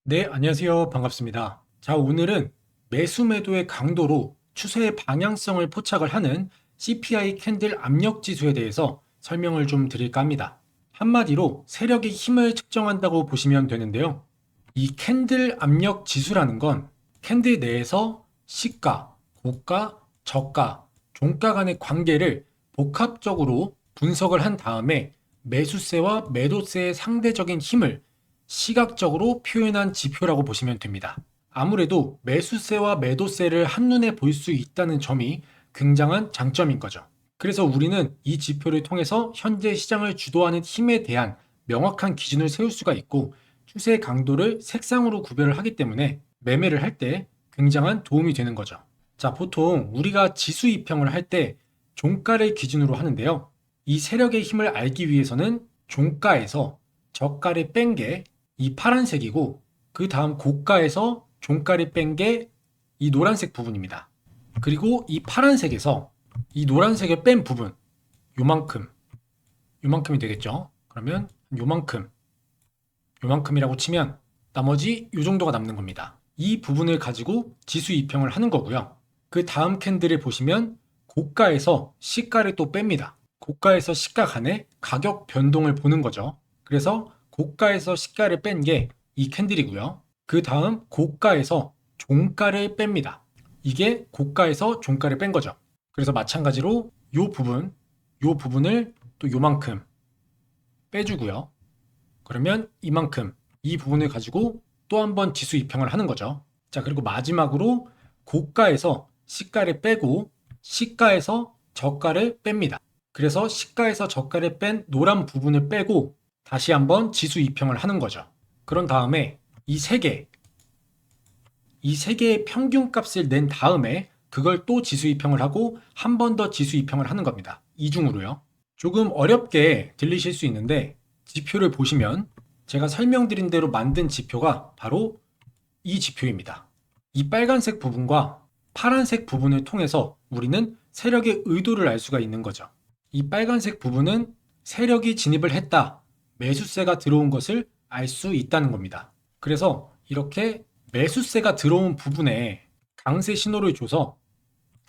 네, 안녕하세요. 반갑습니다. 자, 오늘은 매수 매도의 강도로 추세의 방향성을 포착을 하는 CPI 캔들 압력 지수에 대해서 설명을 좀 드릴까 합니다. 한마디로 세력의 힘을 측정한다고 보시면 되는데요. 이 캔들 압력 지수라는 건 캔들 내에서 시가, 고가, 저가, 종가 간의 관계를 복합적으로 분석을 한 다음에 매수세와 매도세의 상대적인 힘을 시각적으로 표현한 지표라고 보시면 됩니다. 아무래도 매수세와 매도세를 한눈에 볼 수 있다는 점이 굉장한 장점인 거죠. 그래서 우리는 이 지표를 통해서 현재 시장을 주도하는 힘에 대한 명확한 기준을 세울 수가 있고 추세 강도를 색상으로 구별을 하기 때문에 매매를 할 때 굉장한 도움이 되는 거죠. 자, 보통 우리가 지수 입형을 할 때 종가를 기준으로 하는데요. 이 세력의 힘을 알기 위해서는 종가에서 저가를 뺀 게 이 파란색이고 그 다음 고가에서 종가를 뺀 게 이 노란색 부분입니다. 그리고 이 파란색에서 이 노란색을 뺀 부분 요만큼 요만큼이 되겠죠. 그러면 요만큼이라고 치면 나머지 요 정도가 남는 겁니다. 이 부분을 가지고 지수 입형을 하는 거고요. 그 다음 캔들을 보시면 고가에서 시가를 또 뺍니다. 고가에서 시가 간의 가격 변동을 보는 거죠. 그래서 고가에서 시가를 뺀 게 이 캔들이고요. 그 다음 고가에서 종가를 뺍니다. 이게 고가에서 종가를 뺀 거죠. 그래서 마찬가지로 요 부분을 또 요만큼 빼주고요. 그러면 이만큼 이 부분을 가지고 또 한 번 지수 입형을 하는 거죠. 자, 그리고 마지막으로 고가에서 시가를 빼고 시가에서 저가를 뺍니다. 그래서 시가에서 저가를 뺀 노란 부분을 빼고 다시 한번 지수 입형을 하는 거죠. 그런 다음에 이 세 개의 평균 값을 낸 다음에 그걸 또 지수 입형을 하고 한 번 더 지수 입형을 하는 겁니다. 이중으로요. 조금 어렵게 들리실 수 있는데 지표를 보시면 제가 설명드린 대로 만든 지표가 바로 이 지표입니다. 이 빨간색 부분과 파란색 부분을 통해서 우리는 세력의 의도를 알 수가 있는 거죠. 이 빨간색 부분은 세력이 진입을 했다, 매수세가 들어온 것을 알 수 있다는 겁니다. 그래서 이렇게 매수세가 들어온 부분에 강세 신호를 줘서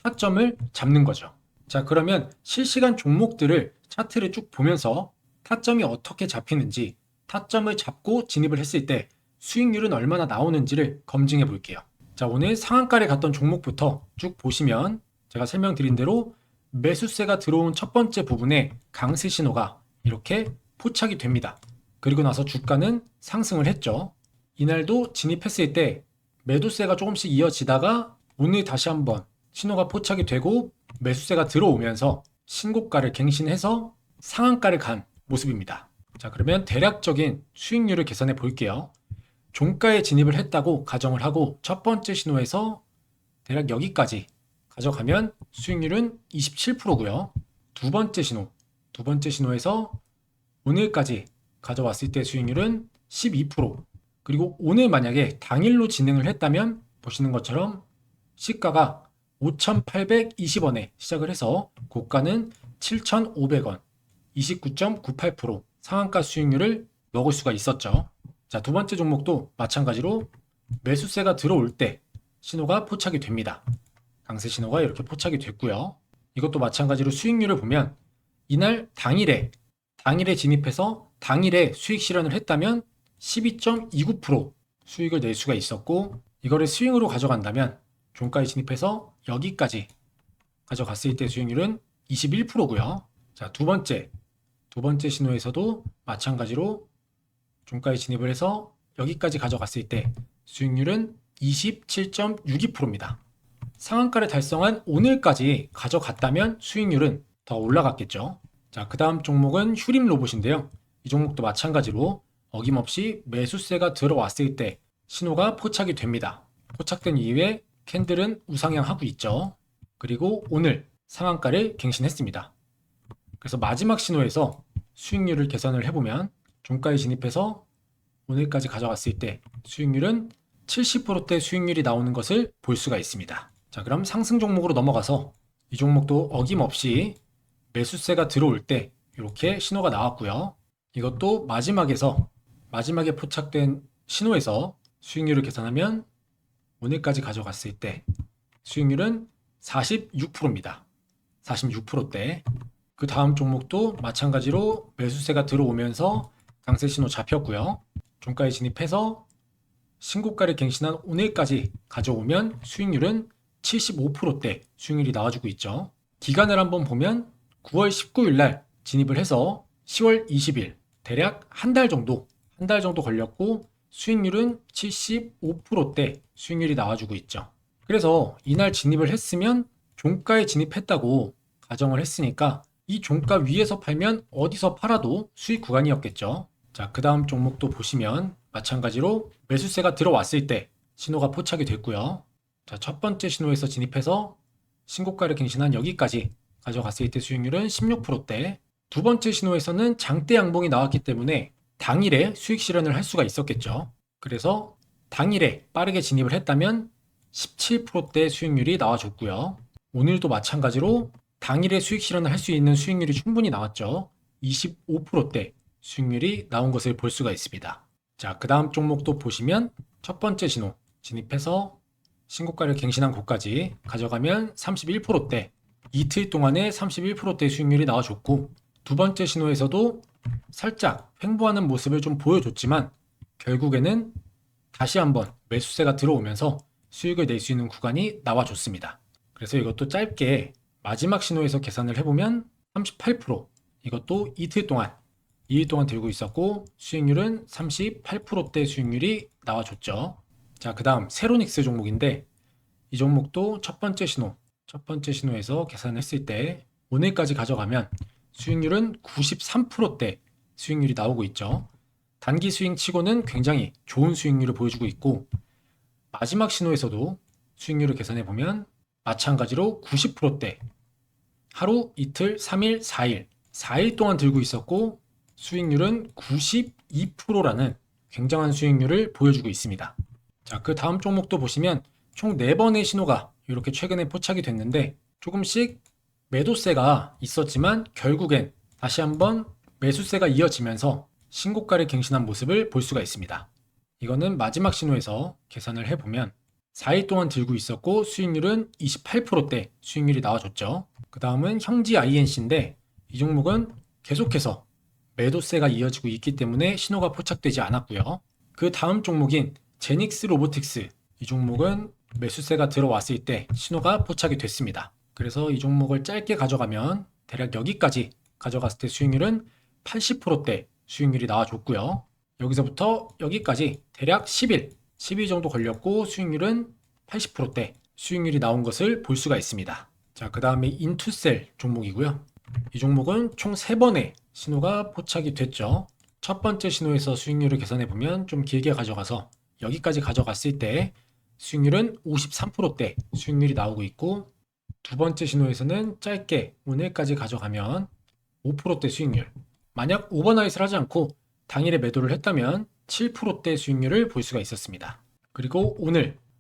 타점을 잡는 거죠. 자, 그러면 실시간 종목들을 차트를 쭉 보면서 타점이 어떻게 잡히는지, 타점을 잡고 진입을 했을 때 수익률은 얼마나 나오는지를 검증해 볼게요. 자, 오늘 상한가를 갔던 종목부터 쭉 보시면 제가 설명드린 대로 매수세가 들어온 첫 번째 부분에 강세 신호가 이렇게 포착이 됩니다. 그리고 나서 주가는 상승을 했죠. 이날도 진입했을 때 매도세가 조금씩 이어지다가 오늘 다시 한번 신호가 포착이 되고 매수세가 들어오면서 신고가를 갱신해서 상한가를 간 모습입니다. 자, 그러면 대략적인 수익률을 계산해 볼게요. 종가에 진입을 했다고 가정을 하고 첫 번째 신호에서 대략 여기까지 가져가면 수익률은 27%고요. 두 번째 신호에서 오늘까지 가져왔을 때 수익률은 12%. 그리고 오늘 만약에 당일로 진행을 했다면 보시는 것처럼 시가가 5,820원에 시작을 해서 고가는 7,500원, 29.98% 상한가 수익률을 먹을 수가 있었죠. 자, 두 번째 종목도 마찬가지로 매수세가 들어올 때 신호가 포착이 됩니다. 강세 신호가 이렇게 포착이 됐고요. 이것도 마찬가지로 수익률을 보면 이날 당일에 진입해서 당일에 수익 실현을 했다면 12.29% 수익을 낼 수가 있었고 이거를 스윙으로 가져간다면 종가에 진입해서 여기까지 가져갔을 때 수익률은 21%고요. 자, 두 번째 신호에서도 마찬가지로 종가에 진입을 해서 여기까지 가져갔을 때 수익률은 27.62%입니다. 상한가를 달성한 오늘까지 가져갔다면 수익률은 더 올라갔겠죠. 자, 그 다음 종목은 휴림 로봇인데요. 이 종목도 마찬가지로 어김없이 매수세가 들어왔을 때 신호가 포착이 됩니다. 포착된 이후에 캔들은 우상향하고 있죠. 그리고 오늘 상한가를 갱신했습니다. 그래서 마지막 신호에서 수익률을 계산을 해보면 종가에 진입해서 오늘까지 가져갔을 때 수익률은 70%대 수익률이 나오는 것을 볼 수가 있습니다. 자, 그럼 상승 종목으로 넘어가서 이 종목도 어김없이 매수세가 들어올 때 이렇게 신호가 나왔고요. 이것도 마지막에 포착된 신호에서 수익률을 계산하면 오늘까지 가져갔을 때 수익률은 46%입니다. 46%대. 그 다음 종목도 마찬가지로 매수세가 들어오면서 강세 신호 잡혔고요. 종가에 진입해서 신고가를 갱신한 오늘까지 가져오면 수익률은 75%대 수익률이 나와주고 있죠. 기간을 한번 보면 9월 19일 날 진입을 해서 10월 20일 대략 한 달 정도 걸렸고 수익률은 75%대 수익률이 나와주고 있죠. 그래서 이날 진입을 했으면 종가에 진입했다고 가정을 했으니까 이 종가 위에서 팔면 어디서 팔아도 수익 구간이었겠죠. 자, 그 다음 종목도 보시면 마찬가지로 매수세가 들어왔을 때 신호가 포착이 됐고요. 자, 첫 번째 신호에서 진입해서 신고가를 갱신한 여기까지 가져갔을 때 수익률은 16%대. 두 번째 신호에서는 장대 양봉이 나왔기 때문에 당일에 수익 실현을 할 수가 있었겠죠. 그래서 당일에 빠르게 진입을 했다면 17%대 수익률이 나와줬고요. 오늘도 마찬가지로 당일에 수익 실현을 할 수 있는 수익률이 충분히 나왔죠. 25%대 수익률이 나온 것을 볼 수가 있습니다. 자, 그 다음 종목도 보시면 첫 번째 신호 진입해서 신고가를 갱신한 곳까지 가져가면 31%대, 이틀 동안에 31%대 수익률이 나와줬고, 두 번째 신호에서도 살짝 횡보하는 모습을 좀 보여줬지만 결국에는 다시 한번 매수세가 들어오면서 수익을 낼 수 있는 구간이 나와줬습니다. 그래서 이것도 짧게 마지막 신호에서 계산을 해보면 38%, 이것도 이틀 동안 2일 동안 들고 있었고 수익률은 38%대 수익률이 나와줬죠. 자, 그 다음 세로닉스 종목인데 이 종목도 첫 번째 신호에서 계산했을 때 오늘까지 가져가면 수익률은 93%대 수익률이 나오고 있죠. 단기 스윙 치고는 굉장히 좋은 수익률을 보여주고 있고 마지막 신호에서도 수익률을 계산해 보면 마찬가지로 90%대 하루, 이틀, 3일, 4일 동안 들고 있었고 수익률은 92%라는 굉장한 수익률을 보여주고 있습니다. 자, 그 다음 종목도 보시면 총 4번의 신호가 이렇게 최근에 포착이 됐는데 조금씩 매도세가 있었지만 결국엔 다시 한번 매수세가 이어지면서 신고가를 갱신한 모습을 볼 수가 있습니다. 이거는 마지막 신호에서 계산을 해보면 4일 동안 들고 있었고 수익률은 28%대 수익률이 나와줬죠. 그 다음은 형지 INC인데 이 종목은 계속해서 매도세가 이어지고 있기 때문에 신호가 포착되지 않았고요. 그 다음 종목인 제닉스 로보틱스, 이 종목은 매수세가 들어왔을 때 신호가 포착이 됐습니다. 그래서 이 종목을 짧게 가져가면 대략 여기까지 가져갔을 때 수익률은 80%대 수익률이 나와줬고요. 여기서부터 여기까지 대략 10일 정도 걸렸고 수익률은 80%대 수익률이 나온 것을 볼 수가 있습니다. 자, 그 다음에 인투셀 종목이고요. 이 종목은 총 3번의 신호가 포착이 됐죠. 첫 번째 신호에서 수익률을 계산해 보면 좀 길게 가져가서 여기까지 가져갔을 때 수익률은 53%대 수익률이 나오고 있고 두 번째 신호에서는 짧게 오늘까지 가져가면 5%대 수익률, 만약 오버나잇을 하지 않고 당일에 매도를 했다면 7%대 수익률을 볼 수가 있었습니다. 그리고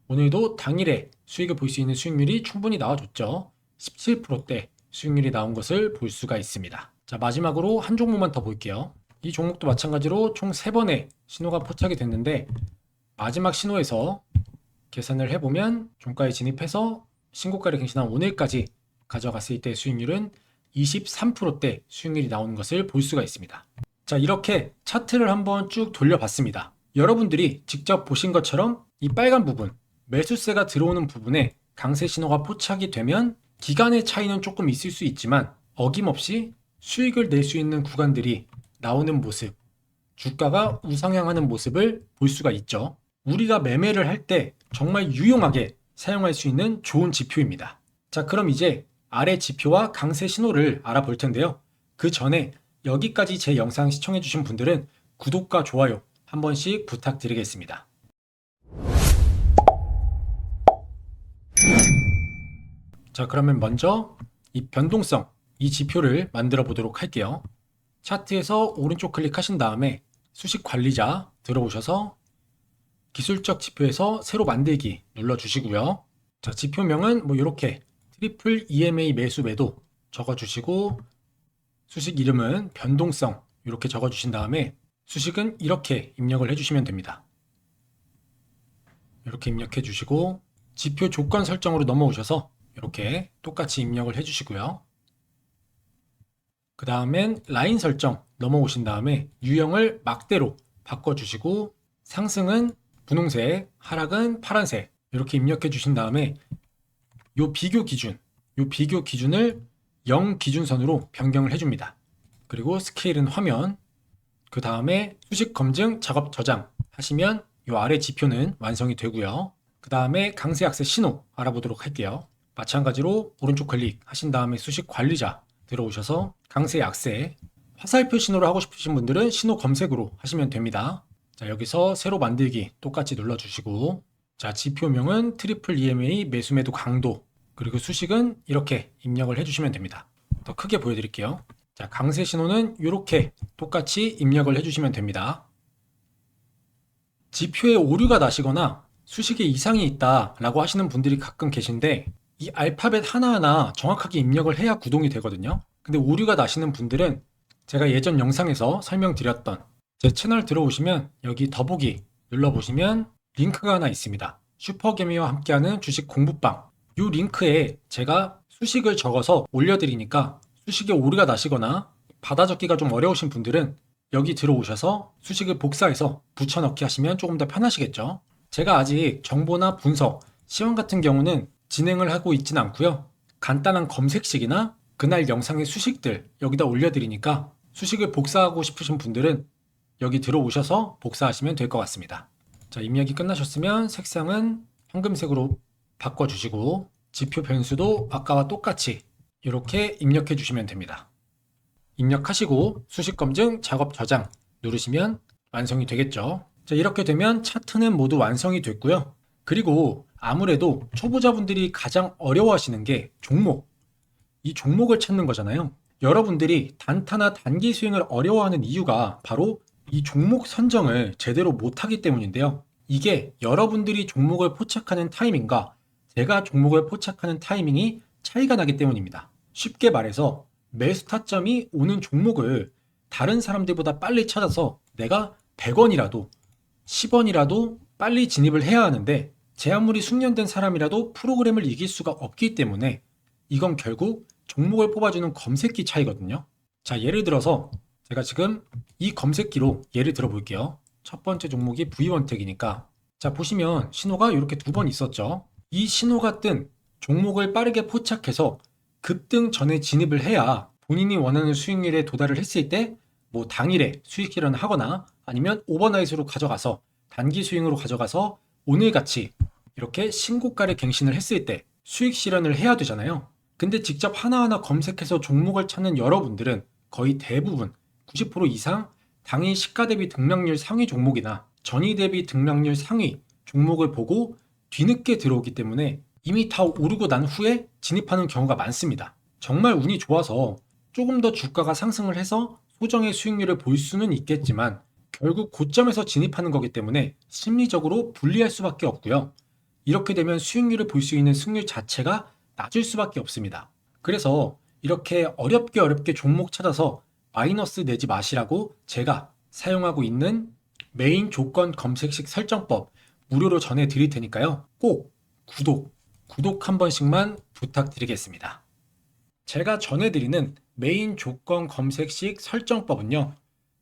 오늘도 당일에 수익을 볼 수 있는 수익률이 충분히 나와줬죠. 17%대 수익률이 나온 것을 볼 수가 있습니다. 자, 마지막으로 한 종목만 더 볼게요. 이 종목도 마찬가지로 총 3번의 신호가 포착이 됐는데 마지막 신호에서 계산을 해보면 종가에 진입해서 신고가를 갱신한 오늘까지 가져갔을 때 수익률은 23%대 수익률이 나오는 것을 볼 수가 있습니다. 자, 이렇게 차트를 한번 쭉 돌려봤습니다. 여러분들이 직접 보신 것처럼 이 빨간 부분, 매수세가 들어오는 부분에 강세 신호가 포착이 되면 기간의 차이는 조금 있을 수 있지만 어김없이 수익을 낼 수 있는 구간들이 나오는 모습, 주가가 우상향하는 모습을 볼 수가 있죠. 우리가 매매를 할 때 정말 유용하게 사용할 수 있는 좋은 지표입니다. 자, 그럼 이제 아래 지표와 강세 신호를 알아볼 텐데요. 그 전에 여기까지 제 영상 시청해주신 분들은 구독과 좋아요 한 번씩 부탁드리겠습니다. 자, 그러면 먼저 이 변동성, 이 지표를 만들어 보도록 할게요. 차트에서 오른쪽 클릭하신 다음에 수식 관리자 들어오셔서 기술적 지표에서 새로 만들기 눌러주시고요. 자, 지표명은 뭐 이렇게 트리플 EMA 매수 매도 적어주시고 수식 이름은 변동성 이렇게 적어주신 다음에 수식은 이렇게 입력을 해주시면 됩니다. 이렇게 입력해 주시고 지표 조건 설정으로 넘어오셔서 이렇게 똑같이 입력을 해 주시고요. 그 다음엔 라인 설정 넘어오신 다음에 유형을 막대로 바꿔주시고 상승은 분홍색, 하락은 파란색 이렇게 입력해 주신 다음에 요 비교 기준을 0 기준선으로 변경을 해줍니다. 그리고 스케일은 화면, 그 다음에 수식 검증 작업 저장 하시면 요 아래 지표는 완성이 되고요. 그 다음에 강세 약세 신호 알아보도록 할게요. 마찬가지로 오른쪽 클릭 하신 다음에 수식 관리자 들어오셔서 강세 약세 화살표 신호로 하고 싶으신 분들은 신호 검색으로 하시면 됩니다. 자, 여기서 새로 만들기 똑같이 눌러주시고 자, 지표명은 트리플 EMA 매수매도 강도 그리고 수식은 이렇게 입력을 해주시면 됩니다. 더 크게 보여드릴게요. 자, 강세 신호는 이렇게 똑같이 입력을 해주시면 됩니다. 지표에 오류가 나시거나 수식에 이상이 있다라고 하시는 분들이 가끔 계신데 이 알파벳 하나하나 정확하게 입력을 해야 구동이 되거든요. 근데 오류가 나시는 분들은 제가 예전 영상에서 설명드렸던 제 채널 들어오시면 여기 더보기 눌러보시면 링크가 하나 있습니다. 슈퍼개미와 함께하는 주식 공부방. 이 링크에 제가 수식을 적어서 올려드리니까 수식에 오류가 나시거나 받아 적기가 좀 어려우신 분들은 여기 들어오셔서 수식을 복사해서 붙여넣기 하시면 조금 더 편하시겠죠. 제가 아직 정보나 분석, 시황 같은 경우는 진행을 하고 있진 않고요. 간단한 검색식이나 그날 영상의 수식들 여기다 올려드리니까 수식을 복사하고 싶으신 분들은 여기 들어오셔서 복사하시면 될 것 같습니다. 자, 입력이 끝나셨으면 색상은 황금색으로 바꿔주시고 지표 변수도 아까와 똑같이 이렇게 입력해 주시면 됩니다. 입력하시고 수식 검증 작업 저장 누르시면 완성이 되겠죠. 자, 이렇게 되면 차트는 모두 완성이 됐고요. 그리고 아무래도 초보자분들이 가장 어려워하시는 게 종목. 이 종목을 찾는 거잖아요. 여러분들이 단타나 단기 수익을 어려워하는 이유가 바로 이 종목 선정을 제대로 못하기 때문인데요. 이게 여러분들이 종목을 포착하는 타이밍과 제가 종목을 포착하는 타이밍이 차이가 나기 때문입니다. 쉽게 말해서 매수 타점이 오는 종목을 다른 사람들보다 빨리 찾아서 내가 100원이라도 10원이라도 빨리 진입을 해야 하는데 제 아무리 숙련된 사람이라도 프로그램을 이길 수가 없기 때문에 이건 결국 종목을 뽑아주는 검색기 차이거든요. 자, 예를 들어서 제가 지금 이 검색기로 예를 들어 볼게요. 첫 번째 종목이 V1택이니까 자, 보시면 신호가 이렇게 2번 있었죠. 이 신호가 뜬 종목을 빠르게 포착해서 급등 전에 진입을 해야 본인이 원하는 수익률에 도달을 했을 때 뭐 당일에 수익 실현을 하거나 아니면 오버나잇으로 가져가서 단기 스윙으로 가져가서 오늘같이 이렇게 신고가를 갱신을 했을 때 수익 실현을 해야 되잖아요. 근데 직접 하나하나 검색해서 종목을 찾는 여러분들은 거의 대부분 90% 이상 당일 시가 대비 등락률 상위 종목이나 전이 대비 등락률 상위 종목을 보고 뒤늦게 들어오기 때문에 이미 다 오르고 난 후에 진입하는 경우가 많습니다. 정말 운이 좋아서 조금 더 주가가 상승을 해서 소정의 수익률을 볼 수는 있겠지만 결국 고점에서 진입하는 거기 때문에 심리적으로 불리할 수밖에 없고요. 이렇게 되면 수익률을 볼 수 있는 승률 자체가 낮을 수밖에 없습니다. 그래서 이렇게 어렵게 종목 찾아서 마이너스 내지 마시라고 제가 사용하고 있는 메인 조건 검색식 설정법 무료로 전해드릴 테니까요. 꼭 구독 한 번씩만 부탁드리겠습니다. 제가 전해드리는 메인 조건 검색식 설정법은요.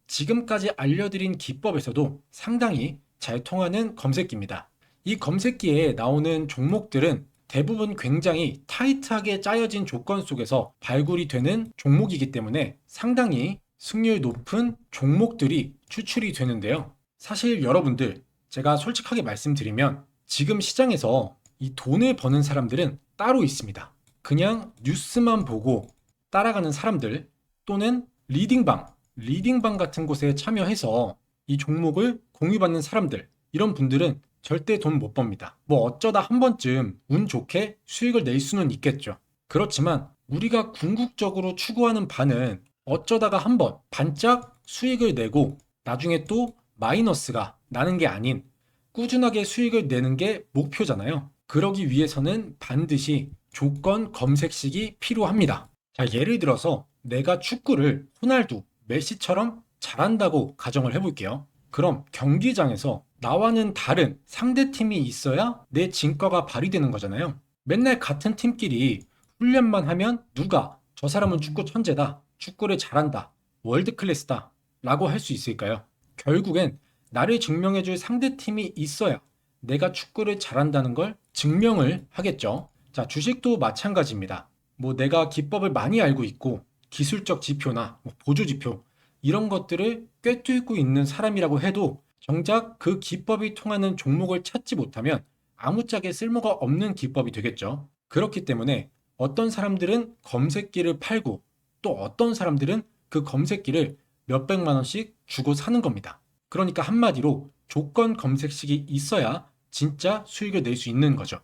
지금까지 알려드린 기법에서도 상당히 잘 통하는 검색기입니다. 이 검색기에 나오는 종목들은 대부분 굉장히 타이트하게 짜여진 조건 속에서 발굴이 되는 종목이기 때문에 상당히 승률 높은 종목들이 추출이 되는데요. 사실 여러분들 제가 솔직하게 말씀드리면 지금 시장에서 이 돈을 버는 사람들은 따로 있습니다. 그냥 뉴스만 보고 따라가는 사람들 또는 리딩방 같은 곳에 참여해서 이 종목을 공유받는 사람들 이런 분들은 절대 돈 못 법니다. 뭐 어쩌다 한 번쯤 운 좋게 수익을 낼 수는 있겠죠. 그렇지만 우리가 궁극적으로 추구하는 바는 어쩌다가 한 번 반짝 수익을 내고 나중에 또 마이너스가 나는 게 아닌 꾸준하게 수익을 내는 게 목표잖아요. 그러기 위해서는 반드시 조건 검색식이 필요합니다. 자, 예를 들어서 내가 축구를 호날두, 메시처럼 잘한다고 가정을 해볼게요. 그럼 경기장에서 나와는 다른 상대팀이 있어야 내 진가가 발휘되는 거잖아요. 맨날 같은 팀끼리 훈련만 하면 누가 저 사람은 축구 천재다, 축구를 잘한다, 월드 클래스다 라고 할 수 있을까요? 결국엔 나를 증명해줄 상대팀이 있어야 내가 축구를 잘한다는 걸 증명을 하겠죠. 자, 주식도 마찬가지입니다. 뭐 내가 기법을 많이 알고 있고 기술적 지표나 보조 지표 이런 것들을 꿰뚫고 있는 사람이라고 해도 정작 그 기법이 통하는 종목을 찾지 못하면 아무짝에 쓸모가 없는 기법이 되겠죠. 그렇기 때문에 어떤 사람들은 검색기를 팔고 또 어떤 사람들은 그 검색기를 몇백만 원씩 주고 사는 겁니다. 그러니까 한마디로 조건 검색식이 있어야 진짜 수익을 낼 수 있는 거죠.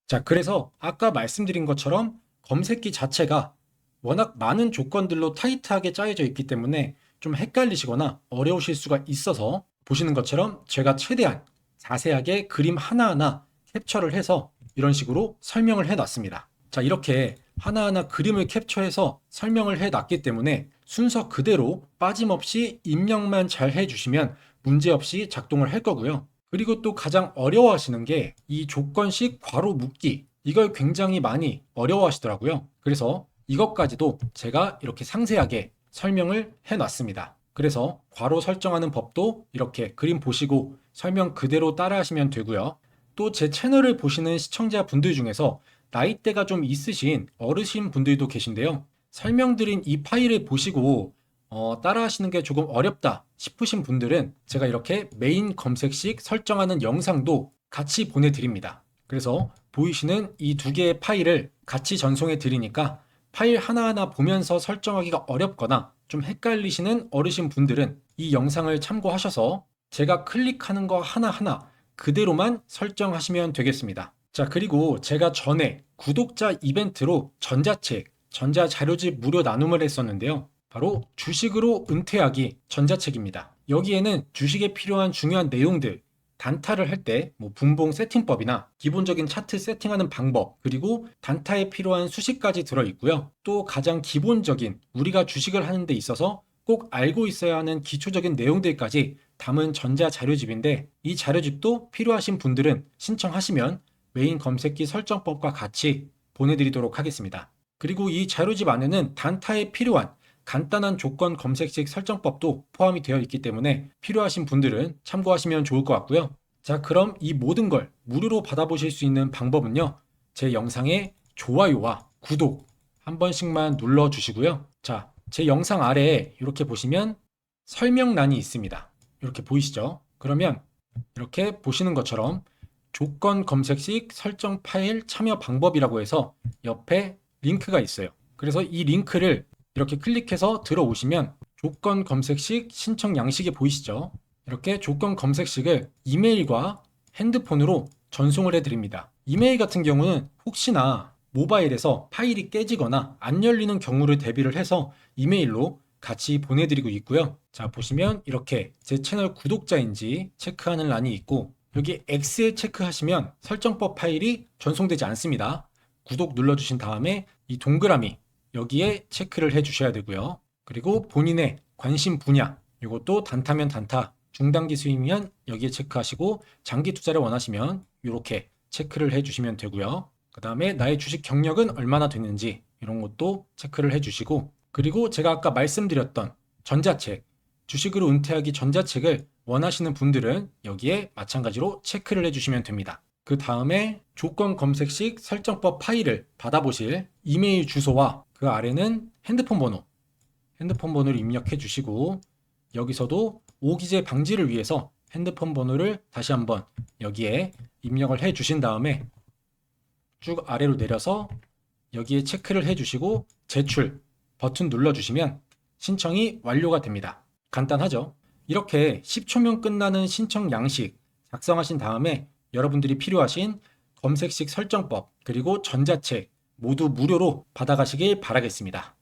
자, 그래서 아까 말씀드린 것처럼 검색기 자체가 워낙 많은 조건들로 타이트하게 짜여져 있기 때문에 좀 헷갈리시거나 어려우실 수가 있어서 보시는 것처럼 제가 최대한 자세하게 그림 하나하나 캡처를 해서 이런 식으로 설명을 해 놨습니다. 자, 이렇게 하나하나 그림을 캡처해서 설명을 해 놨기 때문에 순서 그대로 빠짐없이 입력만 잘 해주시면 문제없이 작동을 할 거고요. 그리고 또 가장 어려워하시는 게 이 조건식 괄호 묶기, 이걸 굉장히 많이 어려워하시더라고요. 그래서 이것까지도 제가 이렇게 상세하게 설명을 해놨습니다. 그래서 괄호 설정하는 법도 이렇게 그림 보시고 설명 그대로 따라하시면 되고요. 또 제 채널을 보시는 시청자분들 중에서 나이대가 좀 있으신 어르신 분들도 계신데요. 설명드린 이 파일을 보시고 따라하시는 게 조금 어렵다 싶으신 분들은 제가 이렇게 메인 검색식 설정하는 영상도 같이 보내드립니다. 그래서 보이시는 이 두 개의 파일을 같이 전송해 드리니까 파일 하나하나 보면서 설정하기가 어렵거나 좀 헷갈리시는 어르신 분들은 이 영상을 참고하셔서 제가 클릭하는 거 하나하나 그대로만 설정하시면 되겠습니다. 자, 그리고 제가 전에 구독자 이벤트로 전자책, 전자자료집 무료 나눔을 했었는데요. 바로 주식으로 은퇴하기 전자책입니다. 여기에는 주식에 필요한 중요한 내용들, 단타를 할 때 분봉 세팅법이나 기본적인 차트 세팅하는 방법, 그리고 단타에 필요한 수식까지 들어있고요. 또 가장 기본적인 우리가 주식을 하는 데 있어서 꼭 알고 있어야 하는 기초적인 내용들까지 담은 전자자료집인데, 이 자료집도 필요하신 분들은 신청하시면 메인 검색기 설정법과 같이 보내드리도록 하겠습니다. 그리고 이 자료집 안에는 단타에 필요한 간단한 조건 검색식 설정법도 포함이 되어 있기 때문에 필요하신 분들은 참고하시면 좋을 것 같고요. 자, 그럼 이 모든 걸 무료로 받아보실 수 있는 방법은요. 제 영상에 좋아요와 구독 한 번씩만 눌러주시고요. 자, 제 영상 아래에 이렇게 보시면 설명란이 있습니다. 이렇게 보이시죠? 그러면 이렇게 보시는 것처럼 조건 검색식 설정 파일 참여 방법이라고 해서 옆에 링크가 있어요. 그래서 이 링크를 이렇게 클릭해서 들어오시면 조건 검색식 신청 양식이 보이시죠? 이렇게 조건 검색식을 이메일과 핸드폰으로 전송을 해드립니다. 이메일 같은 경우는 혹시나 모바일에서 파일이 깨지거나 안 열리는 경우를 대비를 해서 이메일로 같이 보내드리고 있고요. 자, 보시면 이렇게 제 채널 구독자인지 체크하는 란이 있고, 여기 X에 체크하시면 설정법 파일이 전송되지 않습니다. 구독 눌러주신 다음에 이 동그라미 여기에 체크를 해 주셔야 되고요. 그리고 본인의 관심 분야, 이것도 단타면 단타, 중단기 수익이면 여기에 체크하시고, 장기 투자를 원하시면 이렇게 체크를 해 주시면 되고요. 그 다음에 나의 주식 경력은 얼마나 됐는지 이런 것도 체크를 해 주시고, 그리고 제가 아까 말씀드렸던 전자책, 주식으로 은퇴하기 전자책을 원하시는 분들은 여기에 마찬가지로 체크를 해주시면 됩니다. 그 다음에 조건 검색식 설정법 파일을 받아보실 이메일 주소와 그 아래는 핸드폰 번호를 입력해 주시고, 여기서도 오기재 방지를 위해서 핸드폰 번호를 다시 한번 여기에 입력을 해 주신 다음에 쭉 아래로 내려서 여기에 체크를 해 주시고 제출 버튼 눌러주시면 신청이 완료가 됩니다. 간단하죠? 이렇게 10초면 끝나는 신청 양식 작성하신 다음에 여러분들이 필요하신 검색식 설정법 그리고 전자책 모두 무료로 받아가시길 바라겠습니다.